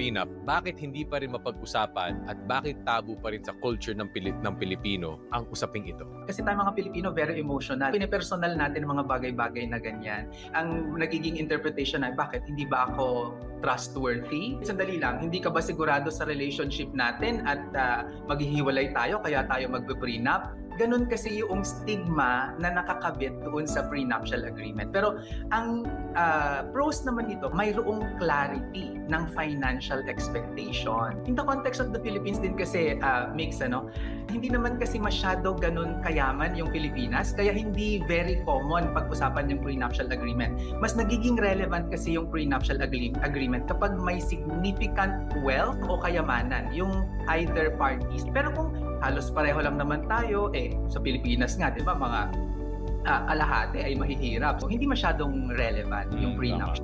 prenup, bakit hindi pa rin mapag-usapan at bakit tabu pa rin sa culture ng Pilipino ang usaping ito? Kasi tayo mga Pilipino, very emotional. Pinipersonal natin mga bagay-bagay na ganyan. Ang nagiging interpretation ay, bakit hindi ba ako trustworthy? Sandali lang, hindi ka ba sigurado sa relationship natin at maghihiwalay tayo kaya tayo magpe-prenup? Ganun kasi yung stigma na nakakabit doon sa prenuptial agreement. Pero ang pros naman nito, mayroong clarity ng financial expectation. In the context of the Philippines din kasi, mix, hindi naman kasi masyado ganun kayaman yung Pilipinas, kaya hindi very common pag-usapan yung prenuptial agreement. Mas nagiging relevant kasi yung prenuptial agreement kapag may significant wealth o kayamanan yung either parties. Pero kung halos pareho lang naman tayo, sa Pilipinas nga, di ba, mga kalahati ay mahihirap. So, hindi masyadong relevant yung prenup.